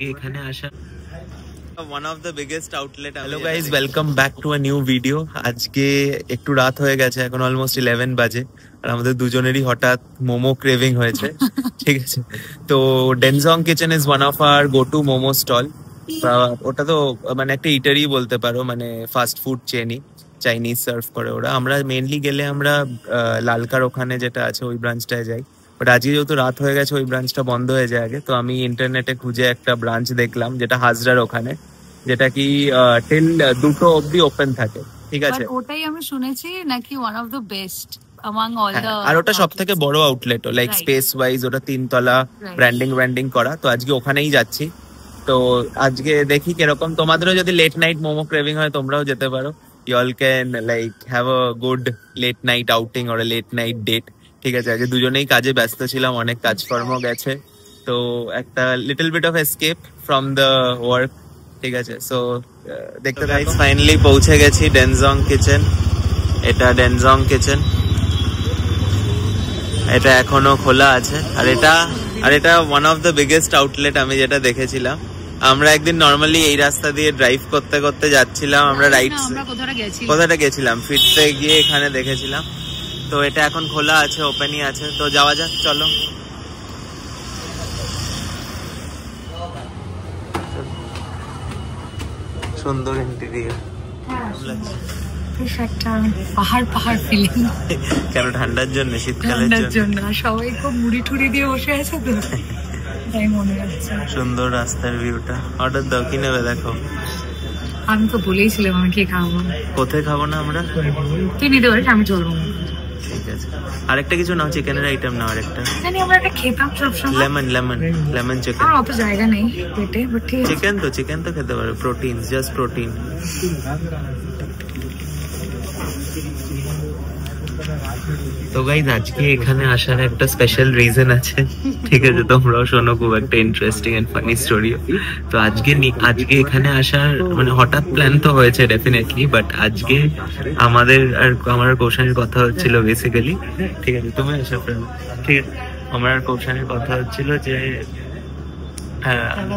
আজকে এখানে আসা one of the biggest outlet. Hello guys, welcome back to a new video. আজকে একটু রাত হয়ে গেছে, এখন অলমোস্ট 11 বাজে আর আমাদের দুজনেরই হঠাৎ মোমো ক্রেভিং হয়েছে। ঠিক আছে, তো Denzong kitchen is one of our go to momo stall. ওটা তো মানে একটা ইটারি বলতে পারো, মানে ফাস্ট ফুড চেনই, চাইনিজ সার্ভ করে ওরা। আমরা মেনলি গেলে আমরা লালকার ওখানে যেটা আছে ওই ব্রাঞ্চটায় যাই, বাট আজকে যেহেতু রাত হয়ে গেছে ওই ব্রাঞ্চটা বন্ধ হয়ে যায় আগে, তো আমি ইন্টারনেটে খুঁজে একটা ব্রাঞ্চ দেখলাম যেটা হাজরার ওখানে, যেটা কি টিল 2টো অবধি ওপেন থাকে। ঠিক আছে, ওটাই আমি শুনেছি নাকি one of the best among all the, আর ওটা সবথেকে বড় আউটলেট, লাইক স্পেস ওয়াইজ ওটা 3 তলা, ব্র্যান্ডিং করা। তো আজকে ওখানেই যাচ্ছি। তো আজকে দেখি কিরকম, তোমাদেরও যদি লেট নাইট মোমো ক্রেভিং হয় তোমরাও যেতে পারো। You all can like have a good late night outing or late night date. ঠিক আছে, আজকে দুজনেই কাজে ব্যস্ত ছিলাম, অনেক কাজকর্ম গেছে, তো একটা little bit of escape from the work. ঠিক আছে, সো দেখতে থাকো। ফাইনালি পৌঁছে গেছি ডেনজং কিচেন। এটা ডেনজং কিচেন, এটা এখনো খোলা আছে। আর এটা one of the biggest outlet আমি যেটা দেখেছিলাম। আমরা একদিন নর্মালি এই রাস্তা দিয়ে ড্রাইভ করতে করতে যাচ্ছিলাম, আমরা কোথাটা গেছিলাম, ফিরতে গিয়ে এখানে দেখেছিলাম। তো এটা এখন খোলা আছে, ওপেনই আছে, তো যাওয়া যাক, চলো। সুন্দর ইন্টেরিয়র, পাহাড় ফিলিং। কেন ঠান্ডার জন্য? শীতকালের জন্য সবাই খুব মুড়ি টুড়ি দিয়ে বসে আছে তো, তাই মনে হচ্ছে। সুন্দর রাস্তার ভিউটা। অর্ডার দাও, কি নেবে দেখো। আমি তো বলেইছিলাম আমি কি খাবো। কোথায় খাবো না আমরা? তুই নিতে পারিস, আমি চলবো। ঠিক আছে, আরেকটা কিছু নাও, চিকেনের আইটেম নাও আরেকটা। জানি আমরা এটা খেতাম সবসময়, লেমন চিকেন। আর অত জায়গা নেই পেটে, বাট ঠিক আছে। চিকেন তো খেতে পারো, প্রোটিন, জাস্ট প্রোটিন। তো গাইজ আজকে এখানে আসার একটা স্পেশাল রিজন আছে। ঠিক আছে, তোমরাও শোনো, খুব একটা ইন্টারেস্টিং এন্ড ফানি স্টোরি। তো আজকে এখানে আসার মানে হঠাৎ প্ল্যান তো হয়েছে ডেফিনেটলি, বাট আজকে আমাদের আর আমার কৌশানের কথা হচ্ছিল বেসিক্যালি। ঠিক আছে, তুমি আসার প্ল্যান। ঠিক আছে, আমার আর কৌশানের কথা হচ্ছিল যে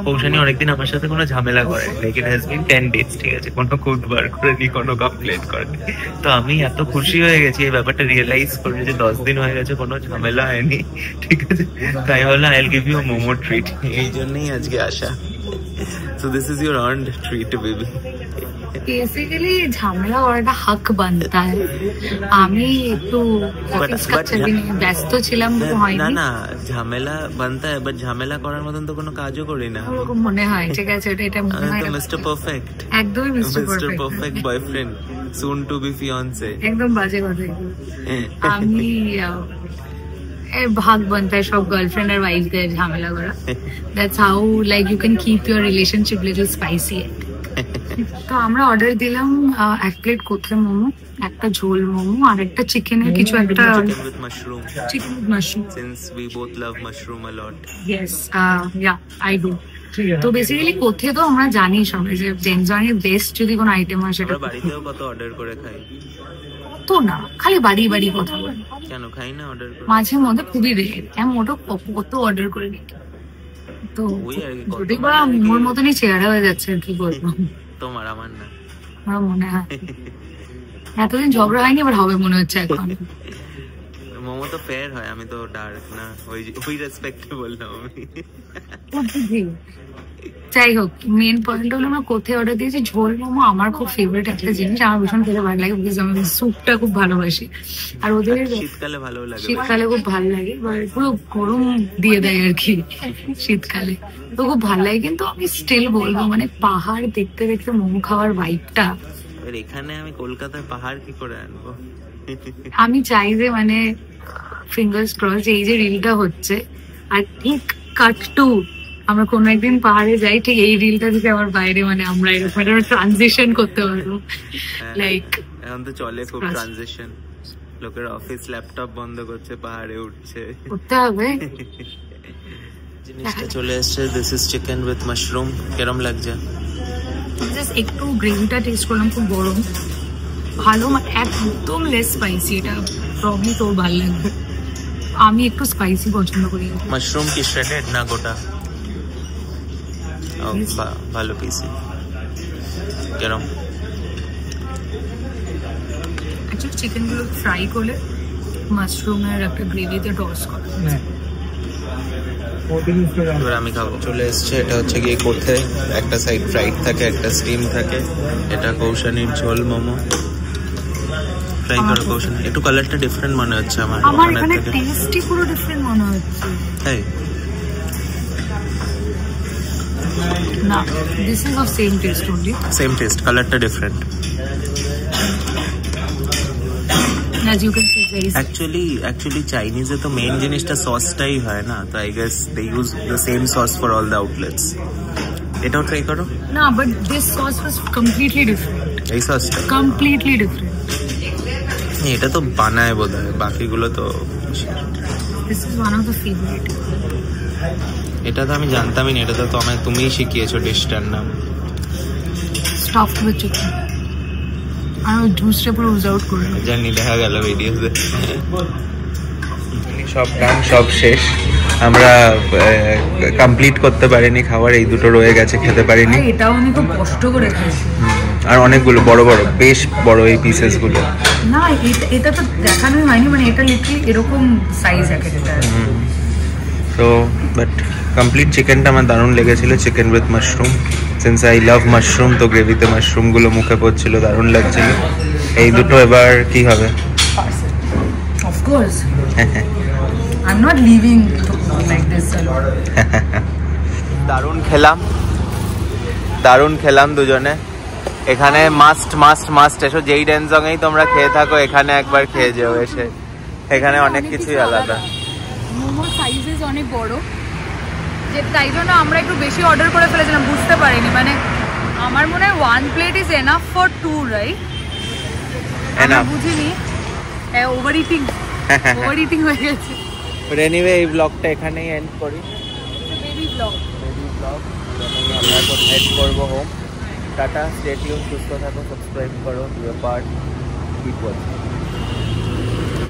কৌশানী অনেকদিন আমার সাথে কোনো ঝামেলা করে, like it has been 10 days। ঠিক আছে, কোনো কোড বার করেনি, কোনো কমপ্লেন করেনি। তো আমি এত খুশি হয়ে গেছি এই ব্যাপারটা রিয়েলাইজ করে যে 10 দিন হয়ে গেছে কোনো ঝামেলা হয়নি। ঠিক আছে, তাই বললাম I will give you momo treat. এই জন্যই আজকে আসা। So this is your earned treat baby. Basically ঝামেলা করাটা হক বানতা है। আমি একটু ব্যস্ত ছিলাম, না ঝামেলা বানতা है, বাট ঝামেলা করার মতন তো কোনো কাজও করি না মনে হয়। ঠিক আছে, এটা মনে হয় মিস্টার পারফেক্ট, একদমই মিস্টার পারফেক্ট বয়ফ্রেন্ড, সুন টু বি ফিয়ান্সে। একদম বাজে কথা। আমি ভাগ বানতা है সব গার্লফ্রেন্ড আর ওয়াইফদের ঝামেলা করা। That's how like you can keep your relationship little spicy. তো আমরা অর্ডার দিলাম 1 প্লেট কোথা মোমো, একটা ঝোল মোমো, আর একটা চিকেনের কিছু একটা chicken with mushroom, since we both love mushroom a lot. Yes, yeah I do. তো বেসিক্যালি কোথা তো আমরা জানি সবাই যে ডেনজংয়ের বেস্ট যদি কোনো আইটেম হয় সেটা। বাড়িতেও কত অর্ডার করে খাই, তো না খালি বাড়ি কথা বলে, কেন খাই না অর্ডার করে মাঝে মধ্যে, খুবই রেয়ার। আমি ওটা কত অর্ডার করে নিই, তো যদি বা মোর মতনই চেহারা হয়ে যাচ্ছে আর কি বলবো। তোমার আমার না, আমার মনে হয় এতদিন ঝগড়া হয়নি, এবার হবে মনে হচ্ছে এখন। মোমো তো ফেয়ার হয়, আমি তো ডার্ক না, ওই রেসপেক্টে বললাম আমি। যাই হোক, মেন পয়েন্ট হলো আমরা কোথায় অর্ডার দিয়েছি ঝোল মোমো। আমার খুব ফেভারিট একটা জিনিস, আমার ভীষণ খেতে ভালো লাগে, বিকজ আমি স্যুপটা খুব ভালোবাসি। আর ওদের শীতকালে খুব ভালো লাগে, পুরো গরম দিয়ে দেয় আর কি শীতকালে, তো খুব ভালো লাগে। কিন্তু আমি স্টিল বলবো মানে পাহাড় দেখতে দেখতে মোমো খাওয়ার ভাইবটা, এখানে আমি কলকাতায় পাহাড় কি করে আনবো। আমি চাই যে মানে ফিঙ্গার্স ক্রস এই যে রিলটা হচ্ছে, আর ঠিক কাট টু আমরা কোনো একদিন পাহাড়ে যাই, ঠিক এই রিলটা থেকে আমার বাইরে মানে আমরা এরকম একটা ট্রানজিশন করতে পারবো। লাইক এখন তো চলে খুব ট্রানজিশন, লোকের অফিস ল্যাপটপ বন্ধ করছে, পাহাড়ে উঠছে, উঠতে হবে। জিনিসটা চলে এসছে, this is chicken with mushroom. কেরম লাগছে? একটু গ্রেভিটা টেস্ট করলাম, খুব গরম, ভালো, মানে একদম লেস স্পাইসি। এটা প্রবলি তোর ভালো লাগবে, আমি একটু স্পাইসি পছন্দ করি। মাশরুম কি শ্রেডেড না গোটা? ভালো পিস কেরম অ্যাকচুয়ালি চিকেন গুলো ফ্রাই করে মাশরুমের একটা গ্রেভিতে টস করে। এবার আমি খাবো। চলে এসছে, এটা হচ্ছে গিয়ে কোথে, একটা সাইড ফ্রাইড থাকে একটা স্টিম থাকে। এটা কৌশানির ঝোল মোমো ফ্রাই করা কৌশানি। একটু কালারটা ডিফারেন্ট মনে হচ্ছে আমার এখানে টেস্টই পুরো ডিফারেন্ট মনে হচ্ছে। তাই না, this is of same taste only. Same taste, কালারটা different. As you can see, very actually Chinese এ তো মেইন জিনিসটা সসটাই হয় না, তো I guess they use the same sauce for all the outlets. এটাও ট্রাই করো না, but this sauce was completely different. এই সসটা কমপ্লিটলি ডিফারেন্ট। এটা তো বানায় বোধহয়, বাকিগুলো তো this is one of the favourite. এটা তো আমি জানতামই না, এটা তো আমায় তুমিই শিখিয়েছো ডিশটার নাম। Stuffed with chicken. আর জুসটা পুরো উজ আউট করে জানি, দেখা গেল ভিডিওতে। সব গান সব শেষ, আমরা কমপ্লিট করতে পারিনি খাবার, এই দুটো রয়ে গেছে, খেতে পারিনি। এটাও আমি খুব কষ্ট করে খেয়েছি। আর অনেকগুলো বড় বড়, বেশ বড় এই পিসেস গুলো। না, এটা তো দেখানোই হয়নি, মানে এটা লিটারালি এরকম সাইজ এক একটা। তো বাট কমপ্লিট চিকেনটা আমার দারুণ লেগেছিল, chicken with mushroom. Since I love mushroom, তো গ্রেভিতে মাশরুম গুলো মুখে পড়ছিল, দারুণ লাগছিল। এই দুটো এবার কি হবে? Of course, I am not living like this alone. দারুণ খেলাম দুজনে। এখানে মাস্ট এসো, যেই ডেনজংয়েই তোমরা খেয়ে থাকো এখানে একবার খেয়ে যেও এসে, এখানে অনেক কিছুই আলাদা। মোমোর সাইজেস অনেক বড়, যে তাই জন্য আমরা একটু বেশি অর্ডার করে ফেলেছিলাম, বুঝতে পারিনি। মানে আমার মনে হয় 1 plate is enough for 2, right? Enough বুঝিনি, ওভার ইটিং হয়ে গেছে। বাট এনিওয়ে, এই ব্লগটা এখানেই এন্ড করি। বেবি ব্লগ আমরা এখন হেড করবো হোম। টাটা, স্টে টিউন, সুস্থ থাকো, সাবস্ক্রাইব করো, you are part, keep watching.